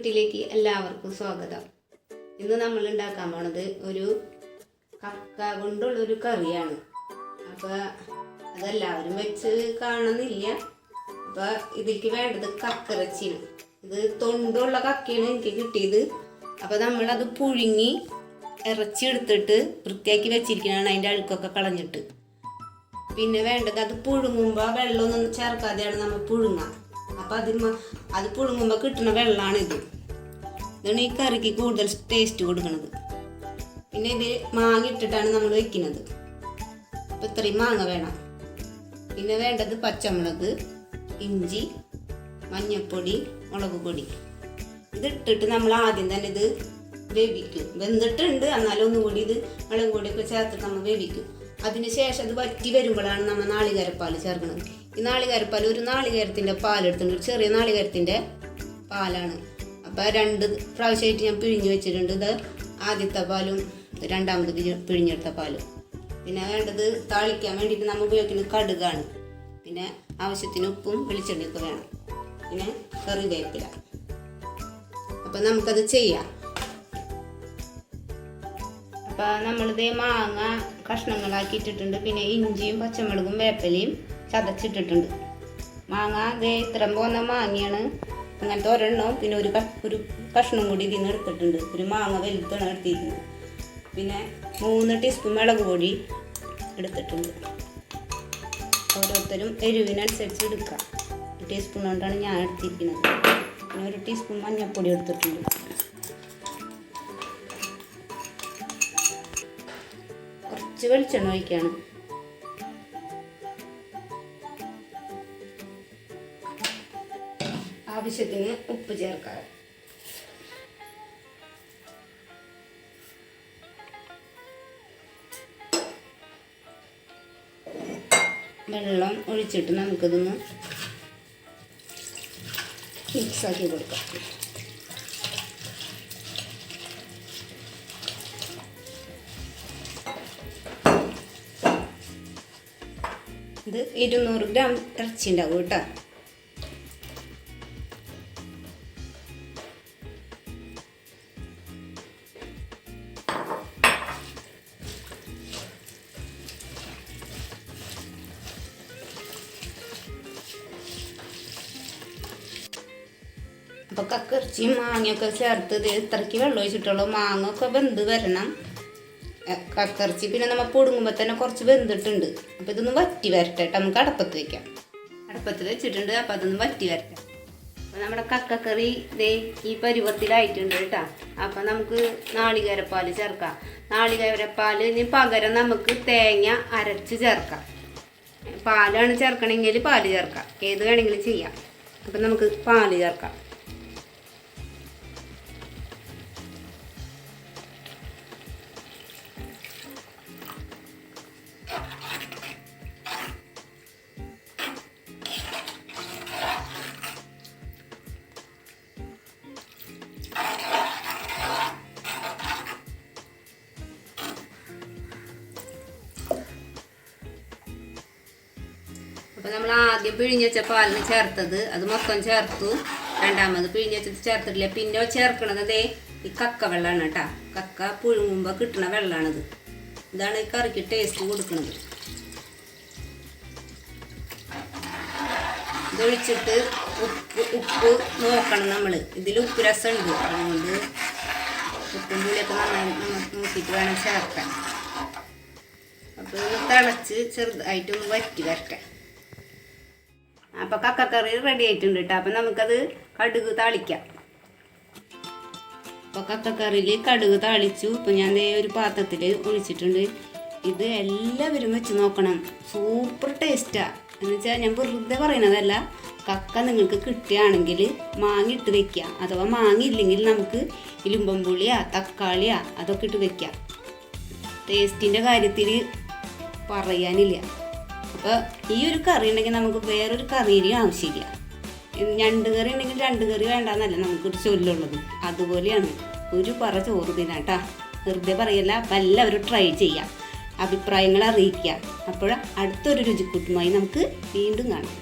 വീട്ടിലേക്ക് എല്ലാവർക്കും സ്വാഗതം. ഇന്ന് നമ്മൾ ഉണ്ടാക്കാൻ പോണത് ഒരു കക്ക കൊണ്ടുള്ളൊരു കറിയാണ്. അപ്പോൾ അതെല്ലാവരും വെച്ച് കാണുന്നില്ല. അപ്പോൾ ഇതിലേക്ക് വേണ്ടത് കക്കിറച്ചിയാണ്. ഇത് തൊണ്ടുള്ള കക്കയാണ് എനിക്ക് കിട്ടിയത്. അപ്പോൾ നമ്മളത് പുഴുങ്ങി ഇറച്ചി എടുത്തിട്ട് വൃത്തിയാക്കി വെച്ചിരിക്കുന്നതാണ്, അതിൻ്റെ അഴുക്കൊക്കെ കളഞ്ഞിട്ട്. പിന്നെ വേണ്ടത് അത് പുഴുങ്ങുമ്പോൾ വെള്ളമൊന്നും ചേർക്കാതെയാണ് നമ്മൾ പുഴുങ്ങുക. അപ്പോൾ അത് പുഴുങ്ങുമ്പോൾ കിട്ടുന്ന വെള്ളമാണിത്. ഇതാണ് ഈ കറിക്ക് കൂടുതൽ ടേസ്റ്റ് കൊടുക്കുന്നത്. പിന്നെ ഇത് മാങ്ങ ഇട്ടിട്ടാണ് നമ്മൾ വയ്ക്കുന്നത്. അപ്പോൾ ഇത്രയും മാങ്ങ വേണം. പിന്നെ വേണ്ടത് പച്ചമുളക്, ഇഞ്ചി, മഞ്ഞൾപ്പൊടി, മുളക് പൊടി. ഇതിട്ടിട്ട് നമ്മൾ ആദ്യം തന്നെ ഇത് വേവിക്കും. വെന്തിട്ടുണ്ട്, എന്നാലും ഒന്നുകൂടി ഇത് മുളക് പൊടിയൊക്കെ ചേർത്തിട്ട് നമ്മൾ വേവിക്കും. അതിനുശേഷം അത് വറ്റി വരുമ്പോഴാണ് നമ്മൾ നാളികേരപ്പാൽ ചേർക്കുന്നത്. ഈ നാളികേരപ്പാൽ ഒരു നാളികേരത്തിൻ്റെ പാലെടുത്തിട്ടുണ്ട്, ഒരു ചെറിയ നാളികേരത്തിൻ്റെ പാലാണ്. അപ്പോൾ 2 പ്രാവശ്യമായിട്ട് ഞാൻ പിഴിഞ്ഞ് വെച്ചിട്ടുണ്ട്. ഇത് ആദ്യത്തെ പാലും രണ്ടാമത് പിഴിഞ്ഞെടുത്ത പാലും. പിന്നെ വേണ്ടത് താളിക്കാൻ വേണ്ടിയിട്ട് നമ്മൾ ഉപയോഗിക്കുന്നത് കടുകാണ്. പിന്നെ ആവശ്യത്തിന് ഉപ്പും വെളിച്ചെണ്ണയൊക്കെ വേണം. പിന്നെ കറിവേപ്പില. അപ്പം നമുക്കത് ചെയ്യാം. അപ്പോൾ നമ്മളിത് മാങ്ങ കഷ്ണങ്ങളാക്കി ഇട്ടിട്ടുണ്ട്. പിന്നെ ഇഞ്ചിയും പച്ചമുളകും വേപ്പിലയും ചതച്ചിട്ടിട്ടുണ്ട്. മാങ്ങ ദേ ഇത്രയും പോകുന്ന മാങ്ങയാണ്. അങ്ങനത്തെ ഒരെണ്ണവും പിന്നെ ഒരു കഷ്ണം കൂടി ഇതിൽ നിന്ന് എടുത്തിട്ടുണ്ട്. ഒരു മാങ്ങ വലുതാണ് എടുത്തിരിക്കുന്നത്. പിന്നെ 3 ടീസ്പൂൺ മുളക് പൊടി എടുത്തിട്ടുണ്ട്. ഓരോരുത്തരും എരിവിനനുസരിച്ച് എടുക്കാം. 1 ടീസ്പൂൺ കൊണ്ടാണ് ഞാൻ എടുത്തിരിക്കുന്നത്. പിന്നെ 1 ടീസ്പൂൺ മഞ്ഞൾപ്പൊടി എടുത്തിട്ടുണ്ട്. കുറച്ച് വെളിച്ചെണ്ണ ഒഴിക്കുകയാണ്. ആവശ്യത്തിന് ഉപ്പ് ചേർക്കാം. വെള്ളം ഒഴിച്ചിട്ട് നമുക്കിതൊന്ന് മിക്സാക്കി കൊടുക്കാം. ഇത് 200 ഗ്രാം ഇറച്ചി ഉണ്ടാവും കേട്ടോ. അപ്പോൾ കക്കിറച്ചിയും മാങ്ങയൊക്കെ ചേർത്ത് ഇത്രയ്ക്ക് വെള്ളം ഒഴിച്ചിട്ടുള്ളൂ. മാങ്ങ ഒക്കെ വെന്ത് വരണം. കക്കിറച്ചി പിന്നെ നമ്മൾ പുടുങ്ങുമ്പോൾ തന്നെ കുറച്ച് വെന്തിട്ടുണ്ട്. അപ്പോൾ ഇതൊന്ന് വറ്റി വരട്ടെ. നമുക്ക് അടുപ്പത്ത് വയ്ക്കാം. അടുപ്പത്ത് വെച്ചിട്ടുണ്ട്. അപ്പോൾ അതൊന്ന് വറ്റി വരട്ടെ. അപ്പോൾ നമ്മുടെ കക്കക്കറി ദേ ഈ പരുവത്തിലായിട്ടുണ്ട് കേട്ടോ. അപ്പോൾ നമുക്ക് നാളികേരപ്പാൽ ചേർക്കാം. നാളികേരപ്പാലിന് പകരം നമുക്ക് തേങ്ങ അരച്ച് ചേർക്കാം. പാലാണ് ചേർക്കണമെങ്കിൽ പാല് ചേർക്കാം. ഏത് വേണമെങ്കിലും ചെയ്യാം. അപ്പം നമുക്ക് പാല് ചേർക്കാം. അപ്പോൾ നമ്മൾ ആദ്യം പിഴിഞ്ഞ് വെച്ച പാലിന് ചേർത്തത് അത് മൊത്തം ചേർത്തു. രണ്ടാമത് പിഴിഞ്ഞ് വെച്ചത് ചേർത്തിട്ടില്ല. പിന്നെ ചേർക്കണത് ഈ കക്ക വെള്ളമാണ് കേട്ടോ. കക്ക പുഴുങ്ങുമ്പോൾ കിട്ടുന്ന വെള്ളമാണിത്. ഇതാണ് ഈ കറിക്ക് ടേസ്റ്റ് കൊടുക്കുന്നത്. ഇതൊഴിച്ചിട്ട് ഉപ്പ് നോക്കണം നമ്മൾ. ഇതിൽ ഉപ്പ് രസമുണ്ട്. അതുകൊണ്ട് ഉപ്പും പുളിയൊക്കെ നോക്കിയിട്ട് വേണം ചേർക്കാൻ. അപ്പോൾ ഇത് തിളച്ച് ചെറുതായിട്ടൊന്ന് വറ്റി വരട്ടെ. അപ്പോൾ കക്കക്കറി റെഡി ആയിട്ടുണ്ട് കേട്ടോ. അപ്പം നമുക്കത് കടുക് താളിക്കാം. അപ്പോൾ കക്കക്കറിയിൽ കടുക് താളിച്ചു. ഇപ്പോൾ ഞാൻ ഒരു പാത്രത്തിൽ ഒഴിച്ചിട്ടുണ്ട്. ഇത് എല്ലാവരും വെച്ച് നോക്കണം. സൂപ്പർ ടേസ്റ്റാണ്. എന്ന് വെച്ചാൽ ഞാൻ വെറുതെ പറയുന്നതല്ല. കക്ക നിങ്ങൾക്ക് കിട്ടുകയാണെങ്കിൽ മാങ്ങ ഇട്ട് വെക്കുക. അഥവാ മാങ്ങ ഇല്ലെങ്കിൽ നമുക്ക് ഇലുമ്പം പുളിയാ തക്കാളിയാ അതൊക്കെ ഇട്ട് വെക്കാം. ടേസ്റ്റിൻ്റെ കാര്യത്തിൽ പറയാനില്ല. അപ്പോൾ ഈ ഒരു കറി ഉണ്ടെങ്കിൽ നമുക്ക് വേറൊരു കറിയും ആവശ്യമില്ല. ഞണ്ട് കറി ഉണ്ടെങ്കിൽ 2 കറി വേണ്ടെന്നല്ല നമുക്കൊരു ചൊല്ലുള്ളത്. അതുപോലെയാണ്. ഒരു പറ ചോറ് തിന്നാട്ടാ. വെറുതെ പറയല്ല. അപ്പം എല്ലാവരും ട്രൈ ചെയ്യാം. അഭിപ്രായങ്ങൾ അറിയിക്കുക. അപ്പോൾ അടുത്തൊരു രുചിക്കൂട്ടുമായി നമുക്ക് വീണ്ടും കാണാം.